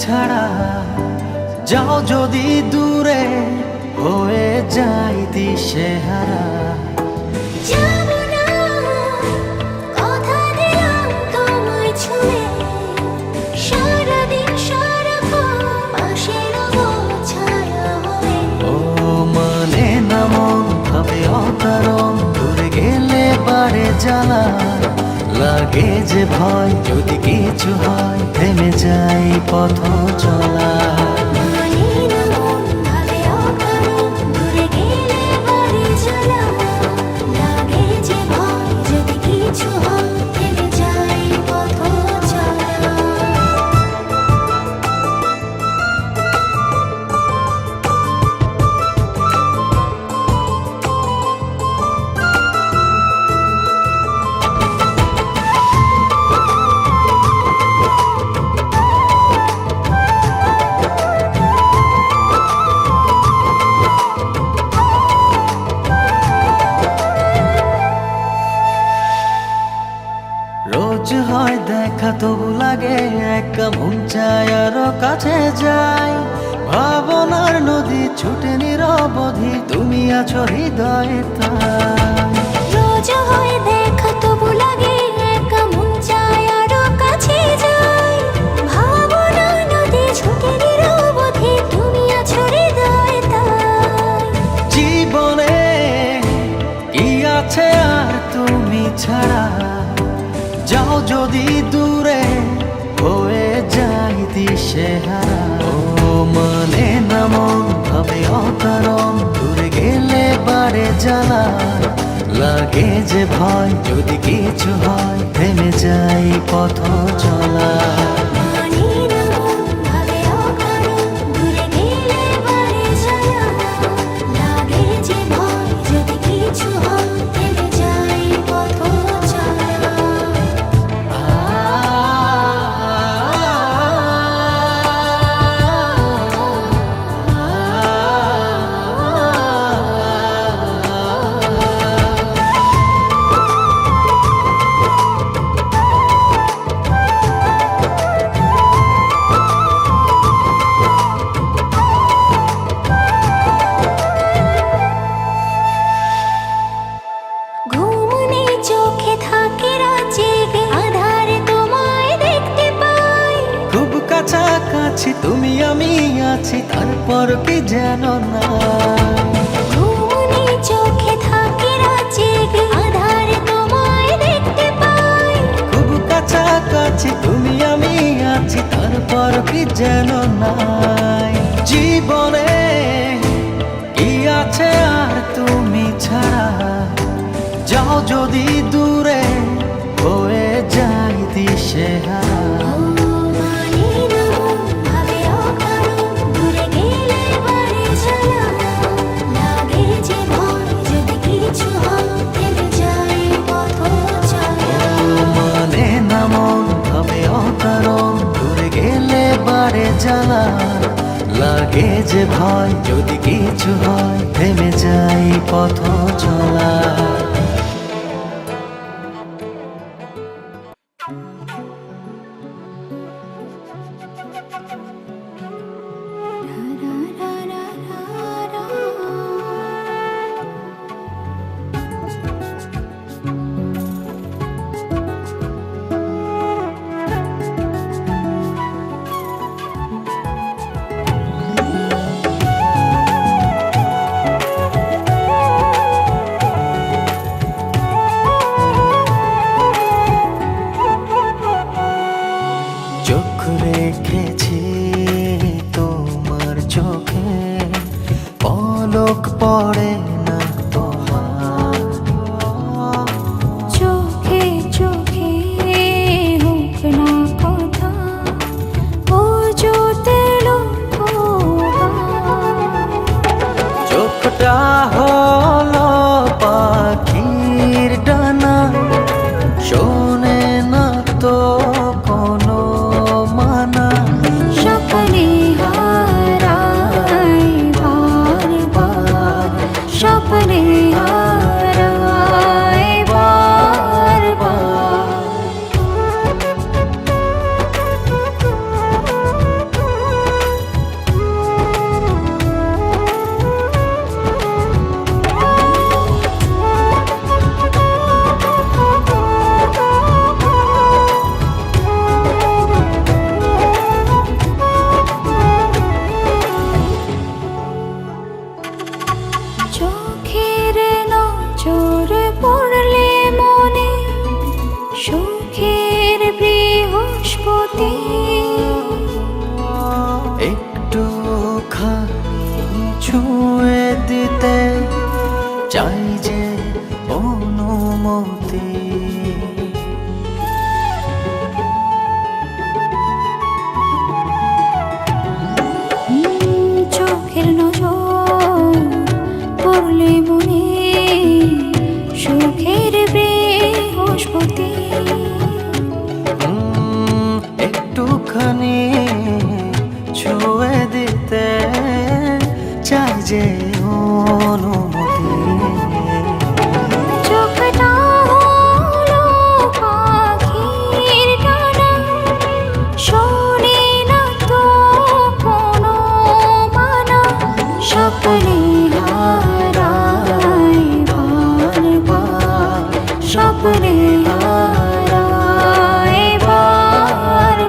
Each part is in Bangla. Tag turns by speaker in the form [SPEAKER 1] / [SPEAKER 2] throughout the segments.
[SPEAKER 1] ছাড়া যাও যদি দূরে হয়ে যাই দিশেহারা।
[SPEAKER 2] যাবো না, কথা দিলাম তোমায় ছুঁয়ে, সারাদিন সারাক্ষণ পাশে রবো ছায়া হয়ে।
[SPEAKER 1] ও মানে না মন ভাবে অকারণ, দূরে গেলে বাড়ে জ্বালা, লাগে যে ভয় যদি কিছু হয় থেমে যাই পথ চলা।
[SPEAKER 2] মানে না মন ভাবে অকারণ, দূরে গেলে বাড়ে জ্বালা, লাগে যে ভয় যদি কিছু হয় থেমে যাই পথ চলা।
[SPEAKER 1] রোজ হয় দেখা তবু লাগে একা, মন চায় আরো কাছে যাই। ভাবনার নদী ছুটে নিরবধি, তুমি আছো হৃদয়ে তাই।
[SPEAKER 2] রোজ হয় দেখা তবু লাগে একা, মন চায় আরো কাছে যাই। ভাবনার নদী ছুটে নিরবধি, তুমি আছো হৃদয়ে তাই।
[SPEAKER 1] জীবনে কি আছে আর তুমি ছাড়া, যাও যদি দূরে হয়ে যাই দিশেহারা। ও মানে না মন ভাবে অকারণ, দূরে গেলে বাড়ে জ্বালা, লাগে যে ভয় যদি কিছু হয় থেমে যাই পথ চলা।
[SPEAKER 2] মানে না মন ভাবে অকারণ, দূরে গেলে বাড়ে জ্বালা, লাগে যে ভয় যদি কিছু হয় থেমে যাই পথ চলা। ঘুম নেই চোখে থাকে রাত জেগে, আঁধারে তোমায় দেখতে পাই।
[SPEAKER 1] খুব কাছাকাছি তুমি আমি আছি, তারপর কি যেন না।
[SPEAKER 2] ঘুম নেই চোখে থাকে রাত জেগে, আঁধারে তোমায় দেখতে পাই।
[SPEAKER 1] খুব কাছাকাছি তুমি আমি আছি, তারপর কি যেন নাই। জীবনে কি আছে আর তুমি ছাড়া, যাও যদি দূরে হয়ে যাই দিশেহারা।
[SPEAKER 2] মানে না মন ভাবে অকারণ, দূরে গেলে বাড়ে জ্বালা, লাগে যে ভয় যদি কিছু হয় থেমে যাই পথ চলা।
[SPEAKER 1] মানে না মন ভাবে অকারণ, দূরে গেলে বাড়ে জ্বালা, লাগে যে ভয় যদি কিছু হয় থেমে যাই পথ চলা। চোখ রেখেছি তোমার চোখে, পলক পড়ে না তোমার।
[SPEAKER 2] চোখে চোখে হোক না কথা, ও জোতে
[SPEAKER 1] চোখটা হলো পাখির ডানা, শোনে না তো কোনো মানা।
[SPEAKER 2] সকালে হারাই বারবার,
[SPEAKER 1] একটুখানি ছুঁয়ে দিতে চাই যে অনুমতি।
[SPEAKER 2] চোখের নজর পড়লে মনে সুখের বৃহস্পতি।
[SPEAKER 1] একটুখানি ছুঁয়ে দিতে চাই যে অনুমতি।
[SPEAKER 2] চোখটা হলো পাখির ডানা, শোনে না তো কোনো মানা। স্বপ্নে হারাই বারবার, স্বপ্নে হারাই বারবার।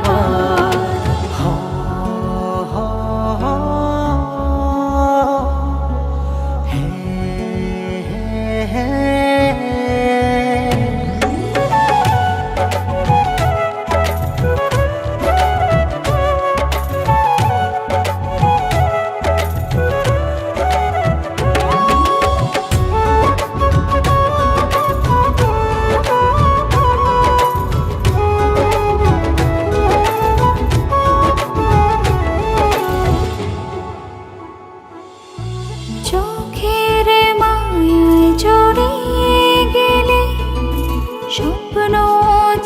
[SPEAKER 2] চোখের মায়ায় জড়িয়ে গেলে স্বপ্ন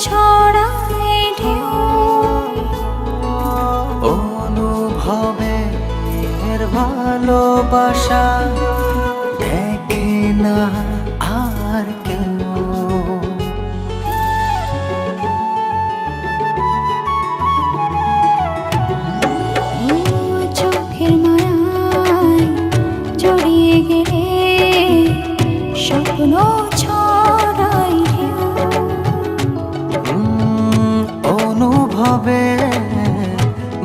[SPEAKER 2] ছড়ায় ঢেউ।
[SPEAKER 1] অনুভবের ভালোবাসা দেখে না আর কেউ।
[SPEAKER 2] চোখের মায়ায় জড়িয়ে গেলে স্বপ্ন ছড়ায় ঢেউ।
[SPEAKER 1] অনুভবে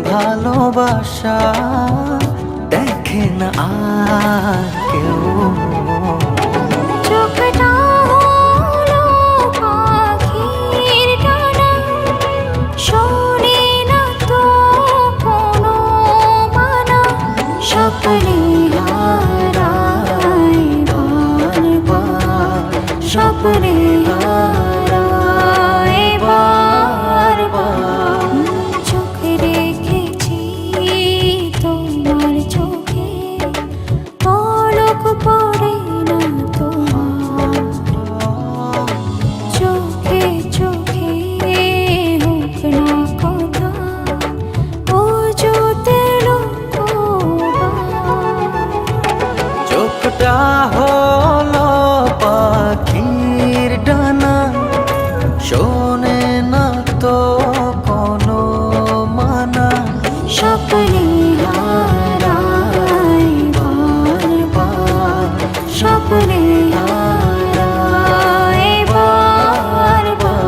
[SPEAKER 1] ভালোবাসা দেখে না আর কেউ।
[SPEAKER 2] চোখটা হলো পাখির ডানা, শোনে না তো কোনো মানা। স্বপ্নে হারাই বারবার, স্বপ্নে হারাই বারবার। চোখে রেখেছি তোমার চোখে, পলক পড়ে না তোমার। চোখে চোখে হোক না কথা, অযুতে লোকবার।
[SPEAKER 1] চোখটা হলো পাখির ডানা, শোনে না তো কোনো মানা।
[SPEAKER 2] স্বপ্নে হারাই বারবার, স্বপ্নে হারাই বারবার।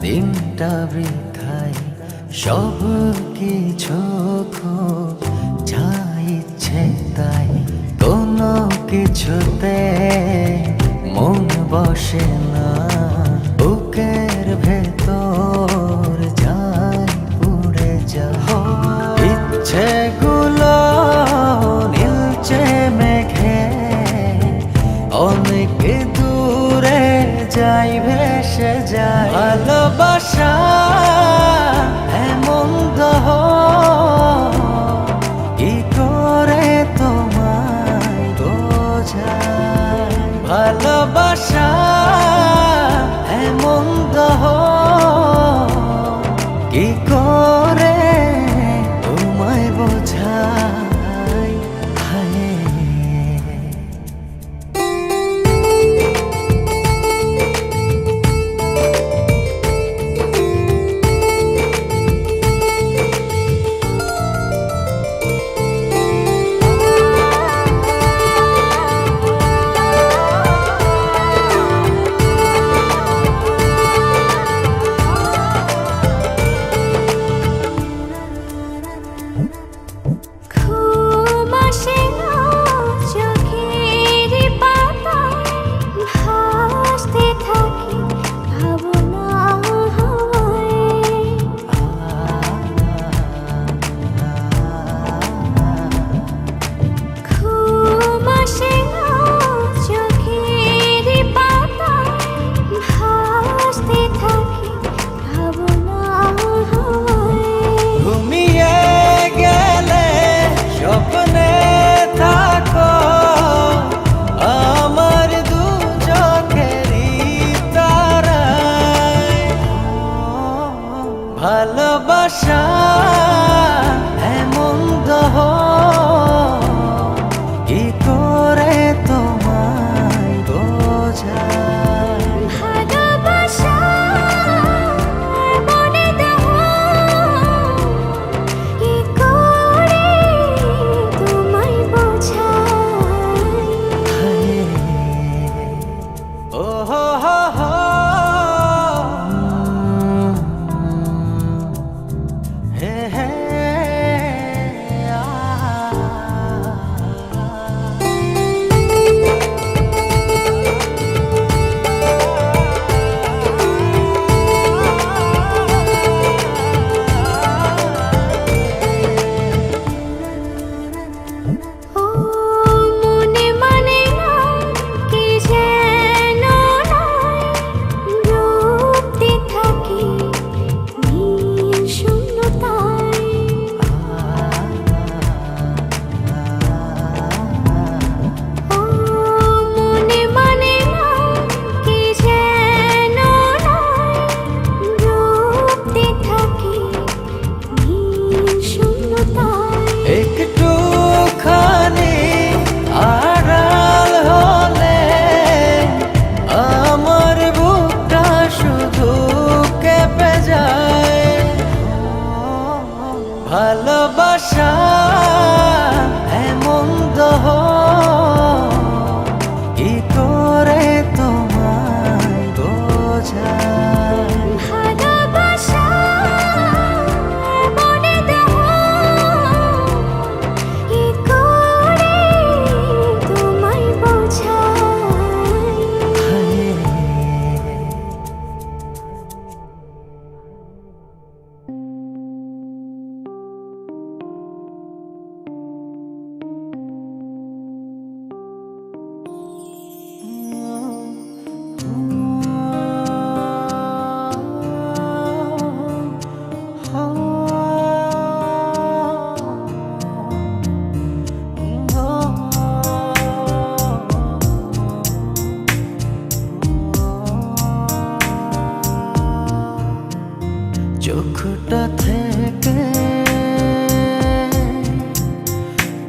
[SPEAKER 1] দিনটা বৃথায় সব কিছু যা ইচ্ছে তাই, কোনো কিছুতে মন বসে না। বুকের ভেতর যাই পুড়ে যা, ইচ্ছেগুলো নীলচে মেঘে অনেক দূরে যাই ভেসে যায়। ভালোবাসা এমন দহ কি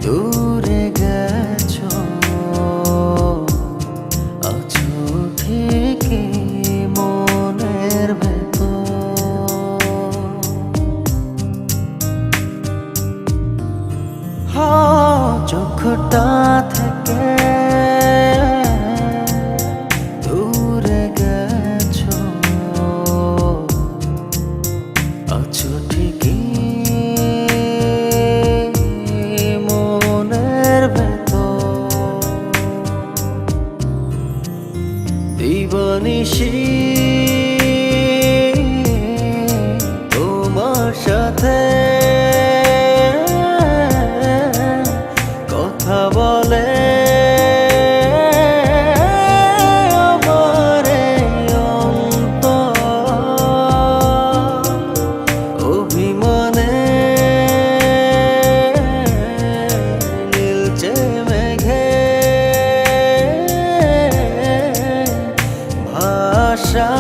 [SPEAKER 1] দূরে গেছো, আছো ঠিকই মনের ভেতর। চোখটা থেকে দূরে গেছো, আছো ঠিকই মনের ভেতর। দিবানিশি তোমার সাথে কথা বলে আমার এই অন্তর। অভিমানে নীলচে মেঘে ভাষা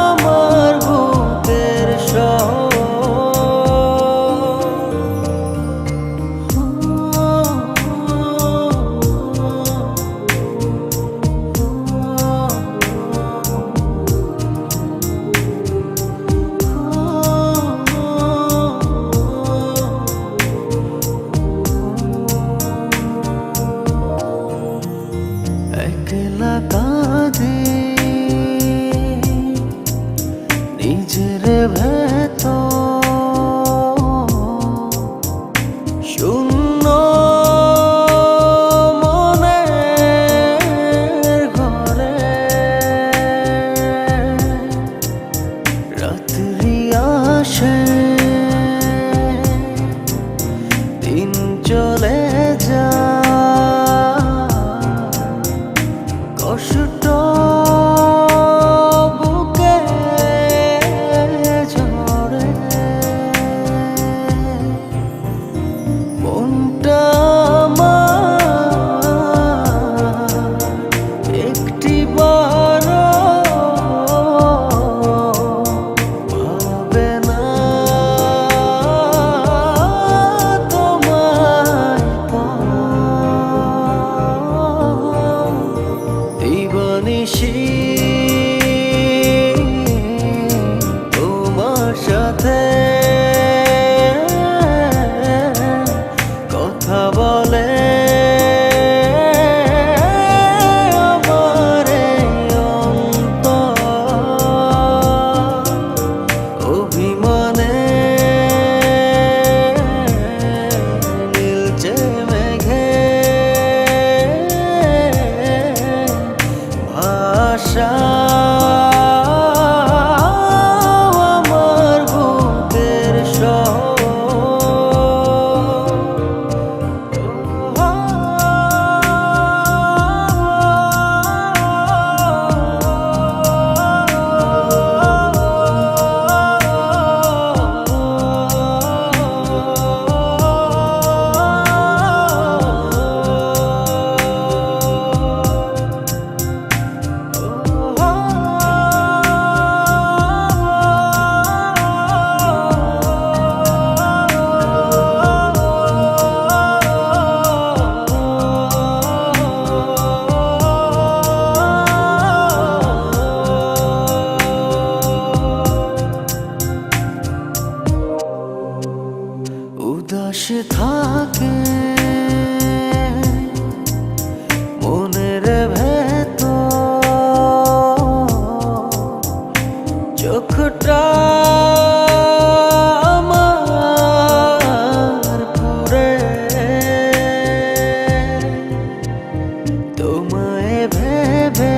[SPEAKER 1] আমার বুকের শহর। একলা কাঁদে নিজের ভেতর, শূন্য মনের ঘরে রাত্রি আসে, দিন চলে যায়, কষ্ট বুকে ঝরে। মনটা আমার একটি বার ভাবে না তোমায় পাওয়া। দিবানিশি তোমার সাথে কথা বলে আমার এই অন্তর। অভিমানে নীলচে মেঘে ভাষা আমার বুকের শহর। উদাস থাকে মনের ভেতর, চোখটা আমার পুরে তোমায় ভেবে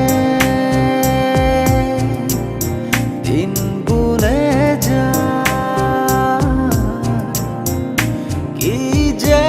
[SPEAKER 1] দিন গুনে যায়। কি যে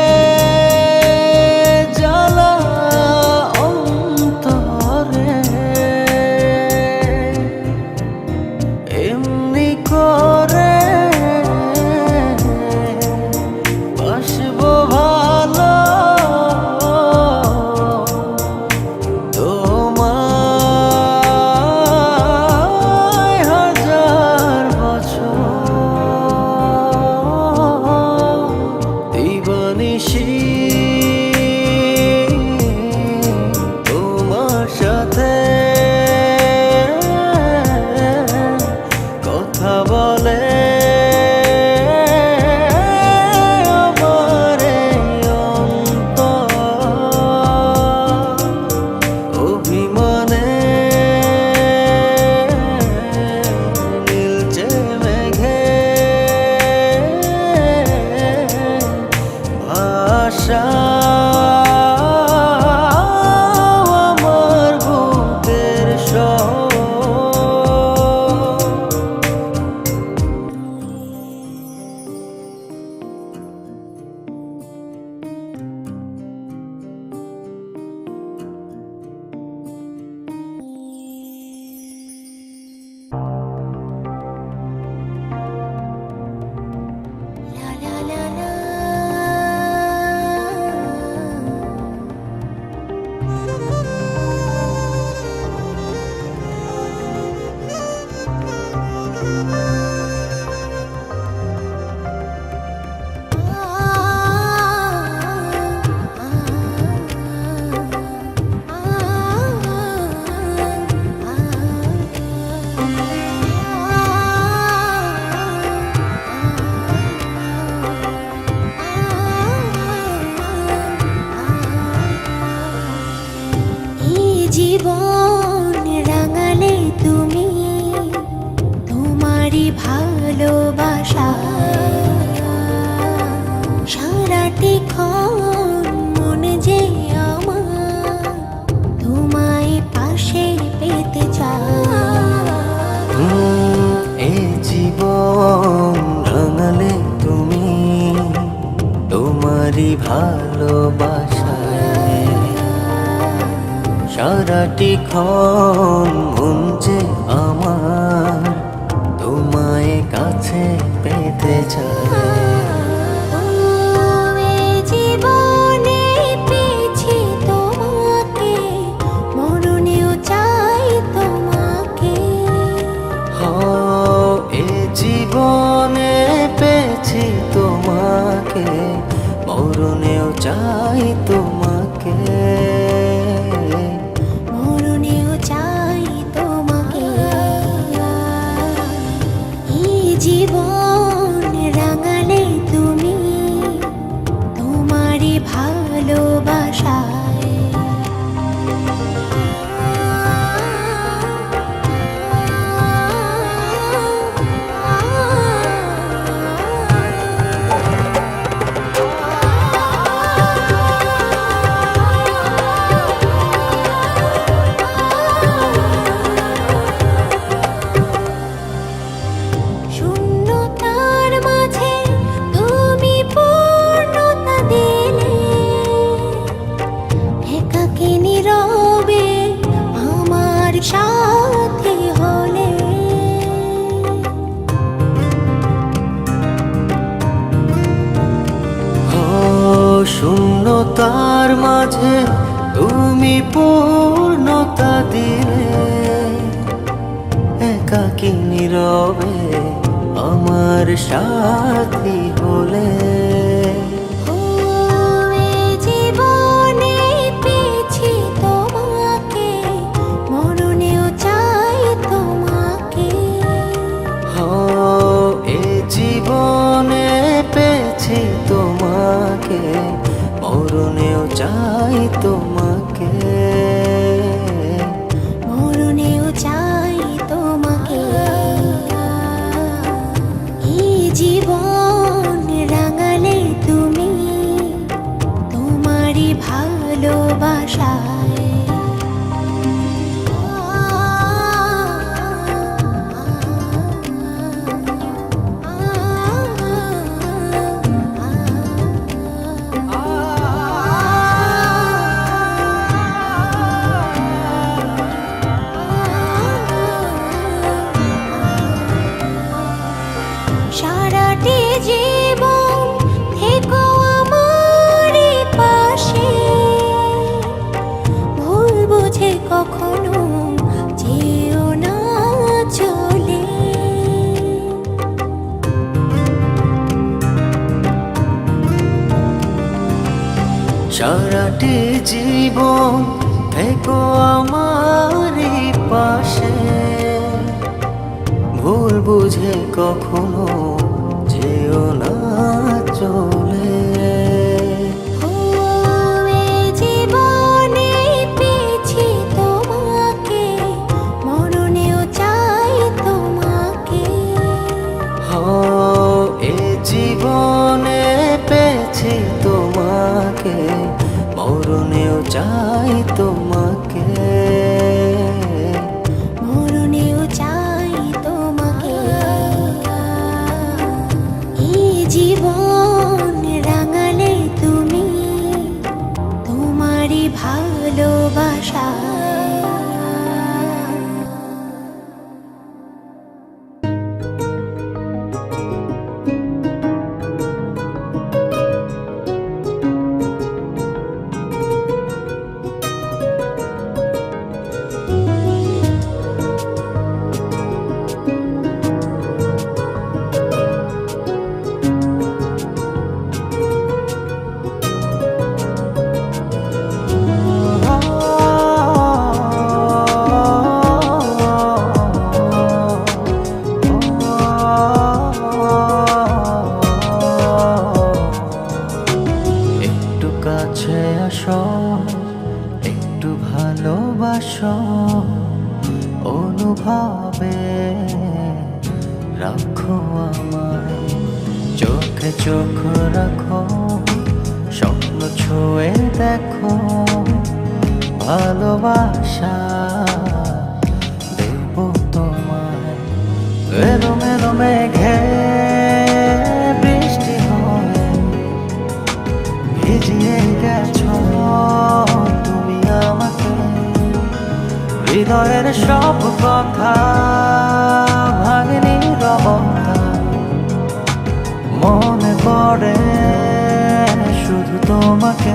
[SPEAKER 2] সারাটি ক্ষণ মন যে আমার তোমায় পাশে পেতে চায়।
[SPEAKER 1] এ জীবন রাঙালে তুমি তোমারই ভালোবাসায়, সারাটি ক্ষণ মন যে আমার তোমায় কাছে পেতে চায়।
[SPEAKER 2] জীবনে পেয়েছি তোমাকে, মরণেও চাই তোমাকে।
[SPEAKER 1] এ জীবনে পেয়েছি তোমাকে, মরণেও চাই তোমাকে।
[SPEAKER 2] মরণেও চাই তোমাকে। এই জীবন রাঙালে তুমি তোমারই ভালোবাসায়। শূন্যতার মাঝে তুমি পূর্ণতা দিলে, একাকী নীরবে আমার সাথী হলে।
[SPEAKER 1] শূন্যতার মাঝে তুমি পূর্ণতা দিলে, একাকী নীরবে আমার সাথী হলে।
[SPEAKER 2] জীবনে পেয়েছি তোমাকে, মরণেও চাই তোমাকে।
[SPEAKER 1] এ জীবনে পেয়েছি তোমাকে, মরণেও চাই তোমাকে।
[SPEAKER 2] মরণেও চাই তোমাকে। এই জীবন রাঙালে তুমি তোমারই ভালোবাসায়। সারাটি জীবন থেকো আমারই পাশে, ভুল বুঝে কখনো যেও না চলে।
[SPEAKER 1] সারাটি জীবন থেকো আমারই পাশে, ভুল বুঝে কখনো যেও না চলে।
[SPEAKER 2] জীবনে পেয়েছি তোমাকে, মরণেও চাই তোমাকে।
[SPEAKER 1] এ জীবনে পেয়েছি তোমাকে, মরণেও চাই তোমাকে।
[SPEAKER 2] মরণেও চাই তোমাকে। এই জীবন রাঙালে তুমি তোমারই ভালোবাসায়।
[SPEAKER 1] ভালোবাসো অনুভবে রাখো আমায়, চোখে চোখ রাখো ছুঁয়ে দেখো ভালোবাসা দেব তোমায়। এলো মেলো মেঘে বৃষ্টি হয়ে ভিজিয়ে গেছো তুমি আমাকে। হৃদয়ের সব কথা ভাঙেনি রবতা, মনে পড়ে শুধু তোমাকে।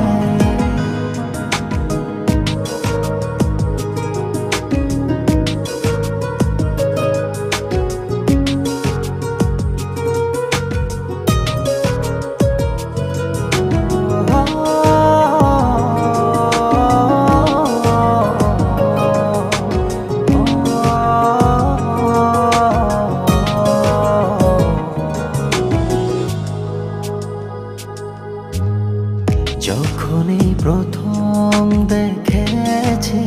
[SPEAKER 1] যখনই প্রথম দেখেছি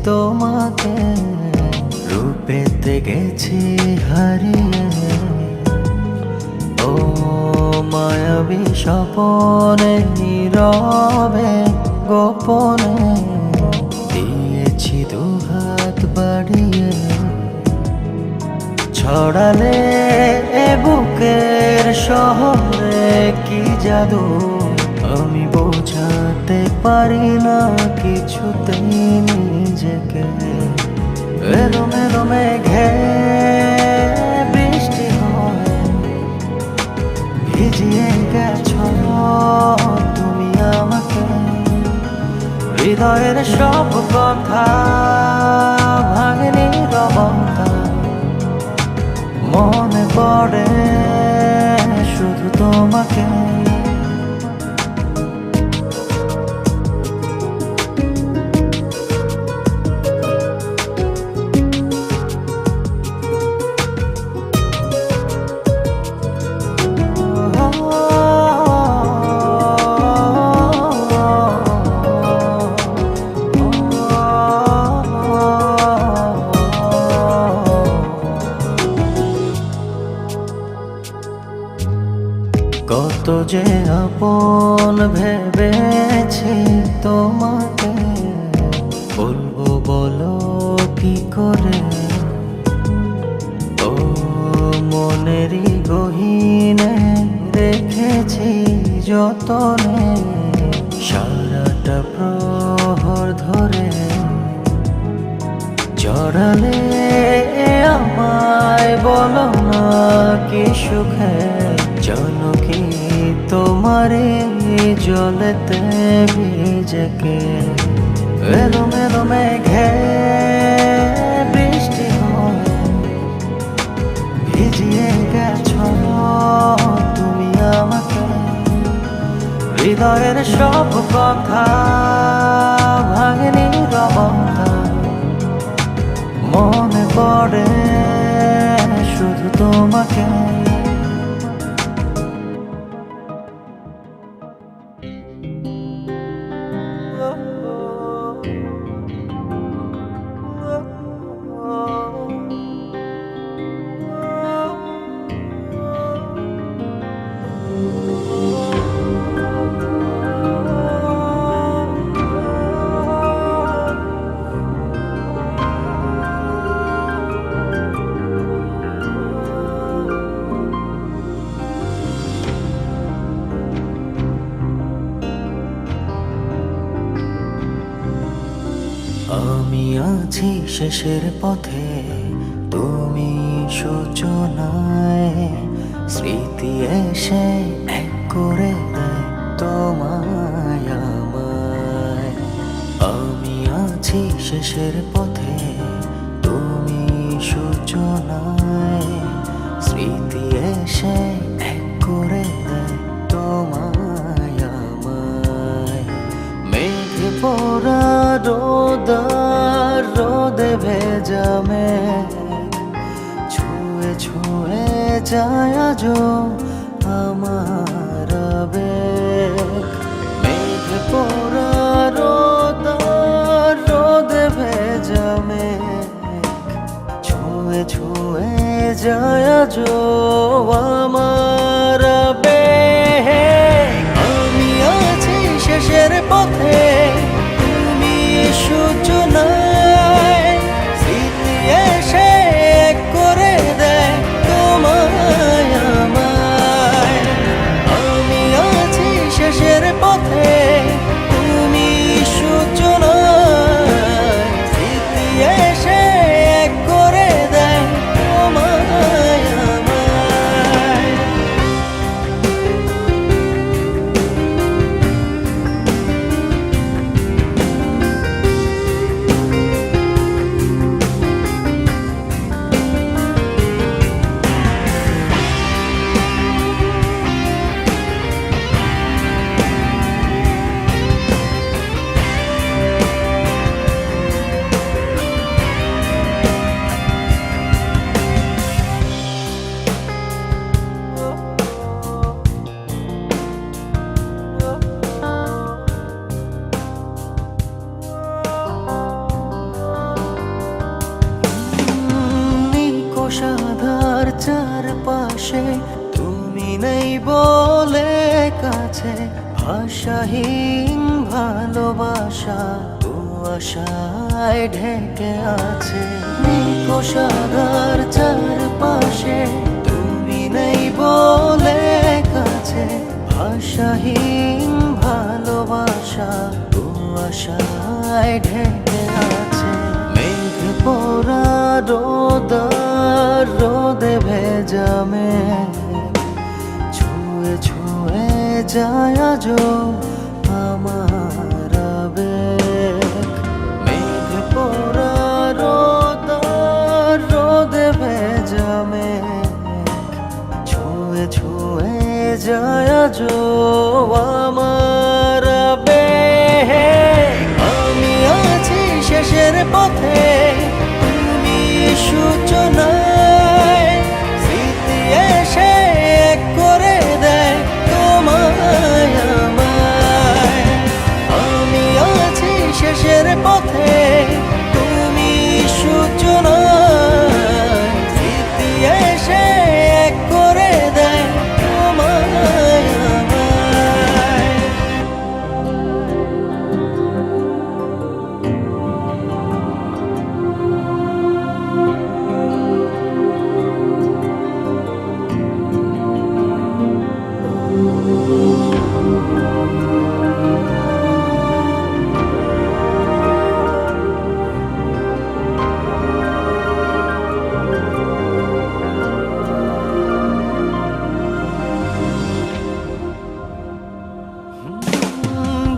[SPEAKER 1] তোমাকে, রূপেতে গেছি হারিয়ে। ও মায়াবী স্বপনে নীরবে গোপনে দিয়েছি দুহাত বাড়িয়ে। ছড়ালে এ বুকের শহরে কি জাদু, আমি বোঝাতে পারি না কিছুতেই নিজেকে। এলো মেলো মেঘে বৃষ্টি হয়ে ভিজিয়ে গেছো তুমি আমাকে। হৃদয়ের সব কথা ভাঙেনি রবতা, মনে পড়ে শুধু তোমাকে। কত যে আপন ভেবেছি তোমাকে, বলবো বলো কি করে। ও মনেরই গহীনে রেখেছি যতনে, সারাটা প্রহর ধরে। জড়ালে আমায় বলো না কি সুখে, জানো কি তোমারে জলেতে ভিজেকে। এলো মেলো মেঘে বৃষ্টি হয়ে ভিজিয়ে গেছো তুমি আমাকে। হৃদয়ের সব কথা ভাঙেনি রবতা, মনে পড়ে শুধু তোমাকে। আমি আছি শেষের পথে, তুমি সূচনায়। স্মৃতি এসে এক করে দেয় তোমায় আমায়। আমি আছি শেষের পথে, তুমি সূচনায়। স্মৃতি এসে এক করে দেয় তোমায় আমায়। মেঘ পড়া রোদে ভেজা মেঘ ছুঁয়ে ছুঁয়ে যায় আজো আমার আবেগ। মেঘ পড়া রোদে ভেজা মেঘ ছুঁয়ে ছুঁয়ে যায় আজো আমার আবেগ। আমি আছি শেষের পাশে, তুমি নেই বলে কাছে, ভাষাহীন ভালোবাসা কুয়াশায় ঢেকে আছে। নিকোষাগার চারপাশে, তুমি নেই বলে কাছে, ভাষাহীন ভালোবাসা কুয়াশায় ঢেকে আছে। মেঘ পোড়া রোদে ভেজা মেঘ ছুঁয়ে ছুঁয়ে যায় আজো আমার আবেগ। মেঘ পোড়া রোদে ভেজা মেঘ ছুঁয়ে ছুঁয়ে যায় আজো আমার আবেগ। আমি আছি শেষের পথে, তুমি সূচনায়, স্মৃতি এসে এক করে দেয় তোমায় আমায়। আমি আছি শেষের পথে, তুমি সূচনায়, স্মৃতি এসে এক করে দেয় তোমায় আমায়।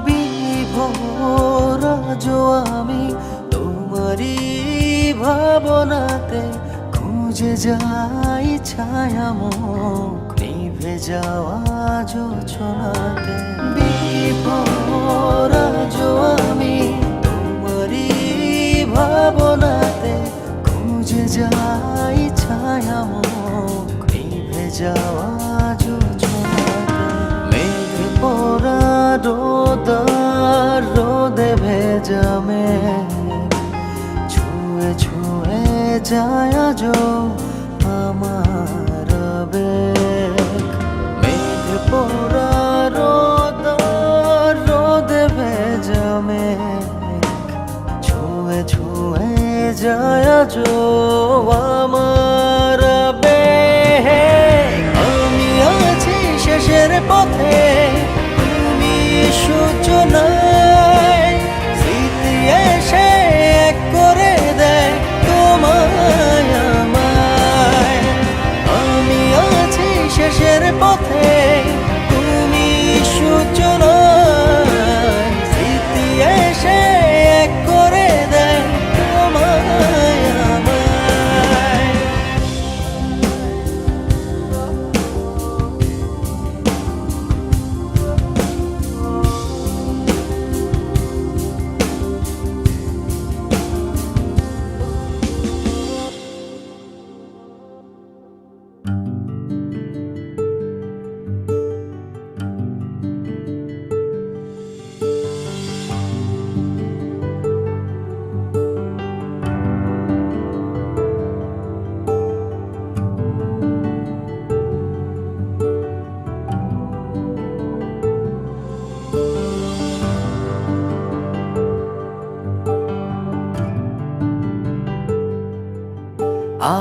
[SPEAKER 1] বিভোর আজও আমি তোমারই ভাবনাতে, খুঁজে যাই ছায়ামুখ নিভে যাওয়া জোছনাতে। বিভোর আজও আমি তোমারই ভাবনাতে, খুঁজে যাই ছায়ামুখ নিভে যাওয়া জোছনাতে। মেঘ পোড়া রোদে ভেজা মেঘ ছুঁয়ে ছুঁয়ে যায় আজো আমার আবেগ। মেঘ পোড়া রোদে ভেজা মেঘ ছুঁয়ে ছুঁয়ে যায় আজো আমার আবেগ। আমি আছি শেষের পথে, তুমি সূচনায়, স্মৃতি এসে এক করে দেয় তোমায় আমায়। আমি আছি শেষের পথে, তুমি সূচনায়, স্মৃতি এসে এক করে দেয় তোমায় আমায়।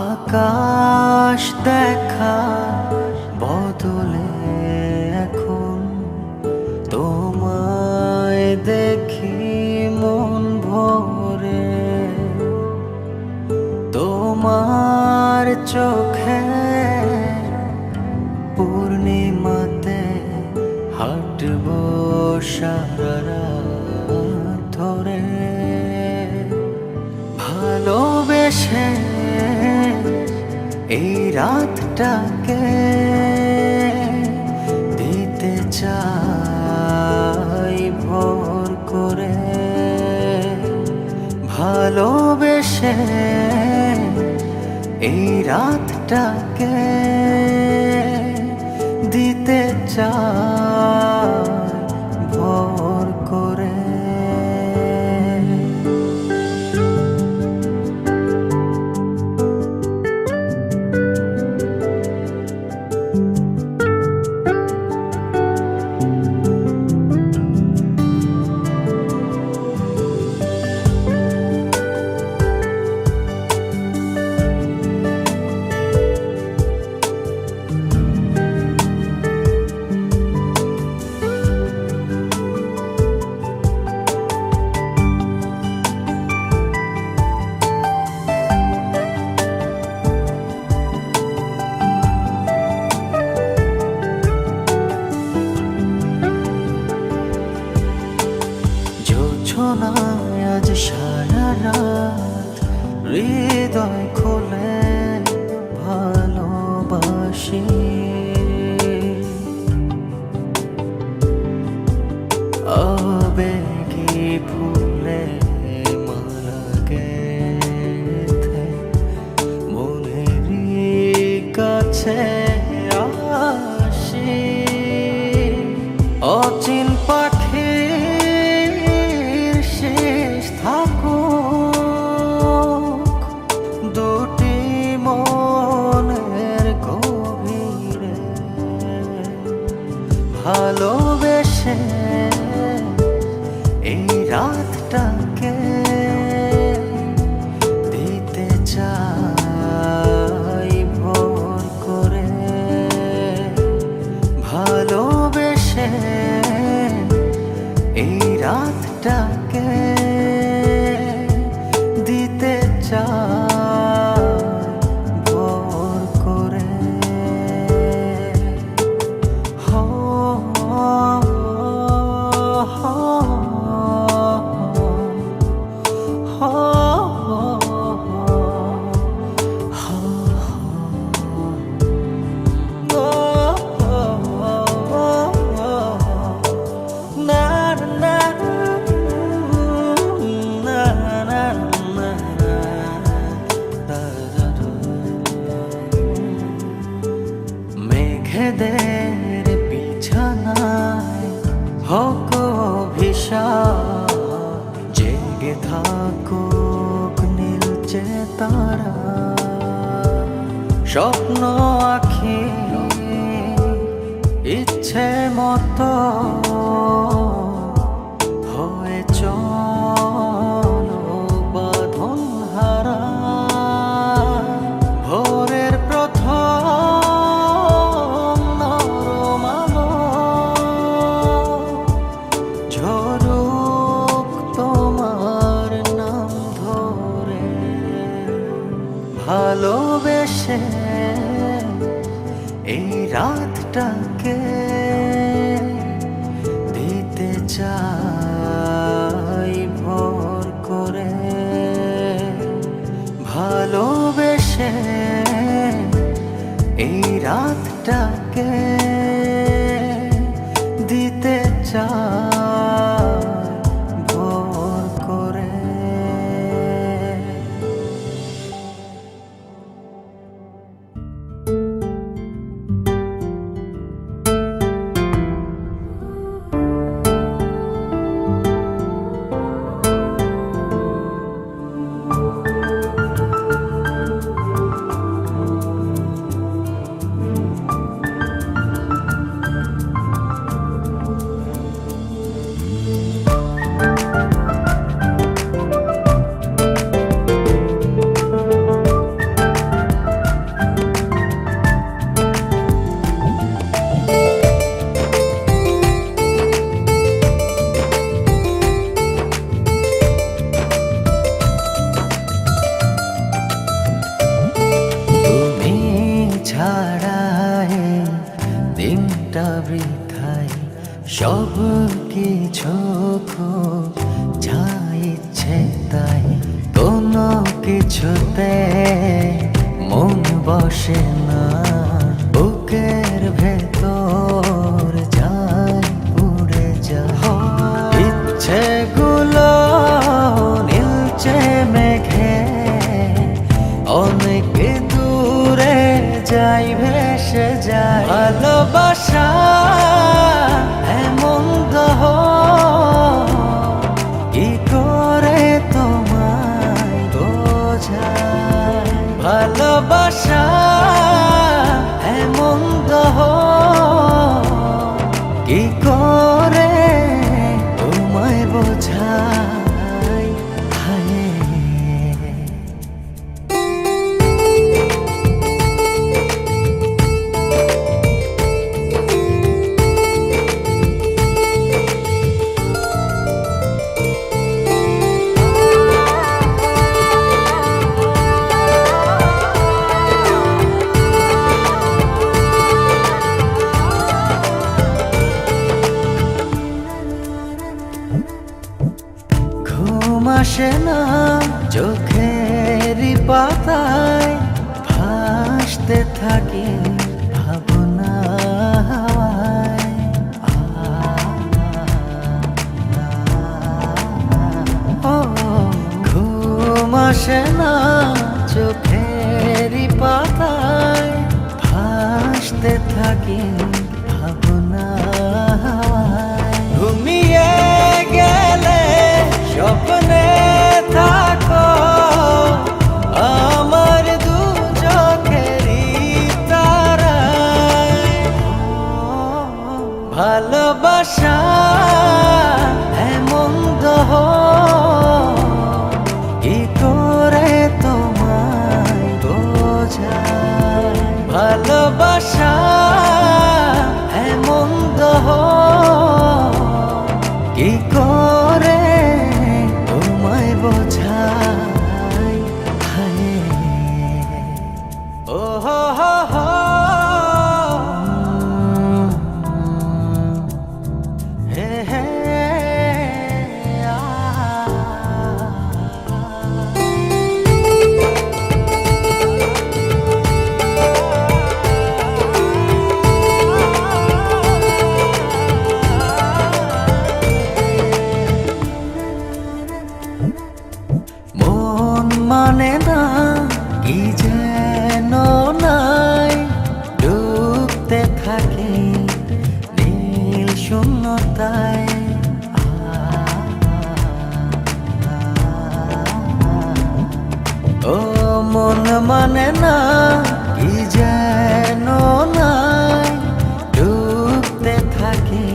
[SPEAKER 1] আকাশ দেখা বদলে এখন, তোমায় দেখি মন ভরে। তোমার চোখে পূর্ণিমাতে হাঁটবো সারা রাত ধরে। ভালোবেসে এই রাতটাকে দিতে চাই ভোর করে। ভালোবেসে এই রাতটাকে দিতে চাই ভোর করে। অচিন পাখির শেষ থাকুক দুটি মনের গভীরে, ভালোবেসে এই রাতটাকে দিতে চাই ভোর করে, ভালোবেসে এই রাতটাকে দিতে চাই ভোর করে। হো মেঘেদের বিছানায় হোক অভিশাপ, জেগে থাকুক নীলচে তারা, স্বপ্ন আঁখি ইচ্ছে মতো হয়ে চলো বাঁধন হারা। ভোরের প্রথম নরম আলো ঝরুক তোমার নাম ধরে, ভালোবেসে এই রাতটাকে দিতে চাই ভোর করে, ভালোবেসে এই রাতটাকে দিতে চাই ভোর করে। দিনটা বৃথায় সব কিছু যা ইচ্ছে তাই, কোনো কিছুতে মন বসে না, বুকের ভেতর যায় উড়ে যায় ইচ্ছেগুলো নীলচে মেঘে অনেক দূরে যাই ভেসে যায়। ভালোবাসা এমন দহ কি করে তোমায় বোঝায়, ভালোবাসা এমন দহ কি করে তোমায় বোঝায়। হায় ঘুম আসে না চোখের পাতায়, ভাসতে থাকি ভাবনা হাওয়ায়। ঘুম আসে না চোখের পাতায়, ভাসতে থাকি ভাবনা হাওয়ায়। ভালোবাসা এমন দহ কি করে তোমায় বোঝায় ভালোবাসা এমন দহ কি করে তোমায় বোঝায় হায় ও হো হো হো হে হে মন মানে না কি যেন নাই ডুবতে থাকে নীল শূন্যতায় ও মন মানে না কি যেন নাই ডুবতে থাকে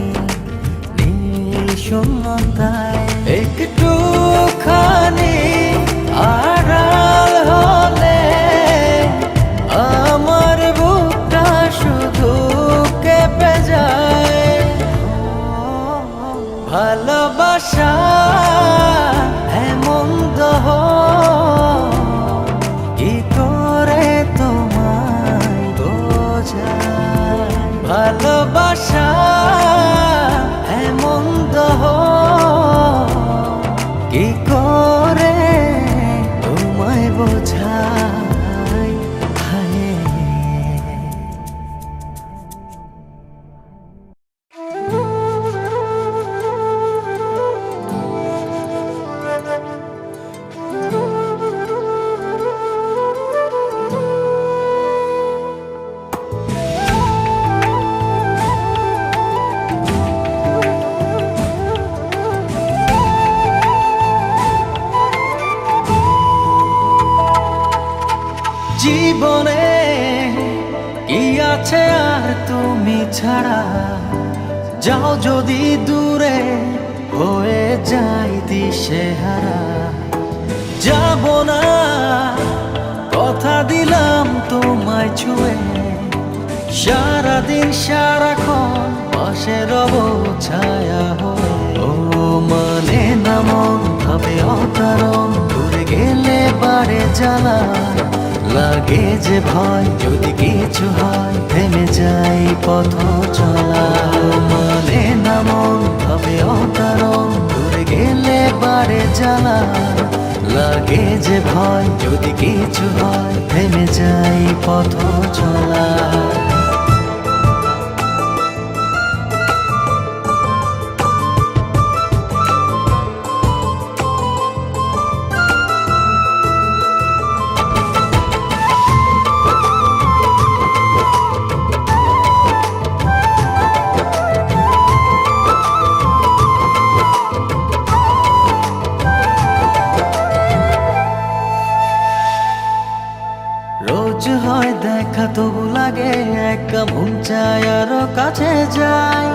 [SPEAKER 1] নীল শূন্যতায় একটুখানি আড়াল হলে আমার বুকটা শুধু কেঁপে যায় ভালোবাসা এমন দহ কি করে তোমায় বোঝায় ভালোবাসা এমন দহ কি করে তোমায় বোঝায় হায় জীবনে কি আছে আর তুমি ছাড়া যাও যদি দূরে হয়ে যাই দিশেহারা যাব না কথা দিলাম তোমায় ছুঁয়ে সারাদিন সারাক্ষণ পাশে রব ছায়া হয়ে ও মানে না মন ভাবে অকারণ দূরে গেলে বাড়ে জ্বালা লাগে যে ভয় যদি কিছু হয় থেমে যাই পথ চলা মানে না মন ভাবে অকারণ দূরে গেলে বাড়ে জ্বালা লাগে যে ভয় যদি কিছু হয় থেমে যাই পথ চলা রোজ হয় দেখা তবু লাগে একা মন চায় আরো কাছে যাই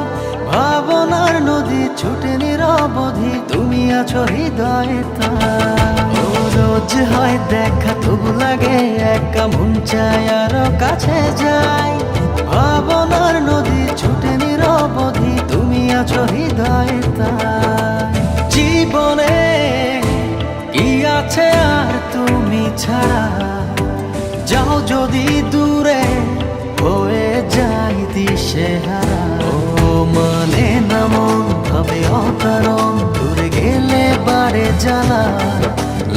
[SPEAKER 1] ভাবনার নদী ছুটে নিরবধি তুমি আছো হৃদয়ে তাই ও রোজ হয় দেখা তবু লাগে একা মন চায় আরো কাছে যাই ভাবনার নদী ছুটে নিরবধি তুমি আছো হৃদয়ে তাই জীবনে কি আছে আর তুমি ছাড়া যাও যদি দূরে হয়ে যাই দিশেহারা ও মানে না মন ভাবে অকারণ দূরে গেলে বাড়ে জ্বালা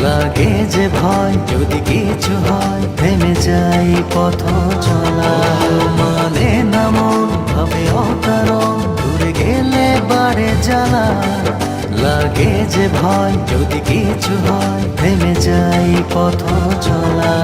[SPEAKER 1] লাগে যে ভয় যদি কিছু হয় থেমে যাই পথ চলা ও মানে না মন ভাবে অকারণ দূরে গেলে বাড়ে জ্বালা লাগে যে ভয় যদি কিছু হয় থেমে যাই পথ চলা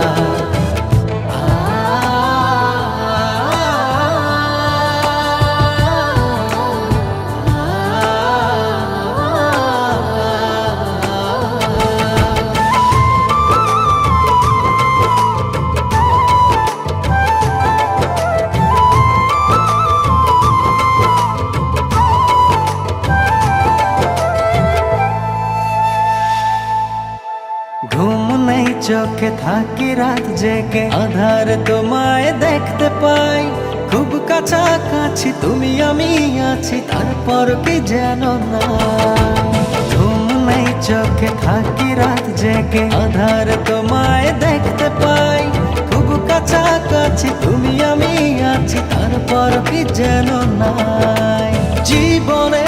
[SPEAKER 1] চোখে থাকি রাত জেগে, আধার তোমায় দেখতে পাই, খুব কাছাকাছি তুমি আমি আছি, তারপর কি যেন না। ঘুম নেই চোখে থাকি রাত জেগে, আধার তোমায় দেখতে পাই, খুব কাছাকাছি তুমি আমি আছি, তারপর কি যেন নাই। জীবনে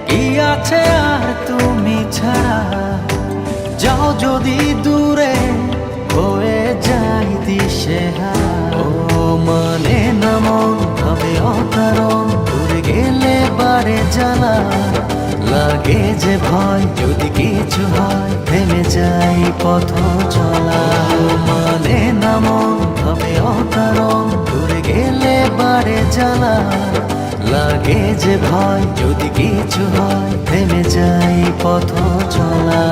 [SPEAKER 1] কি আছে আর তুমি ছাড়া, যাও যদি দূরে হয়ে যাই দিশেহারা। ও মানে না মন ভাবে অকারণ, দূরে গেলে বারে জ্বালা, লাগে যে ভয় যদি কিছু হয়, থেমে যাই পথ চলা। ও মানে না মন ভাবে অকারণ, দূরে গেলে বারে জ্বালা, লাগে যে ভয় যদি কিছু হয়, থেমে যাই পথ চলা।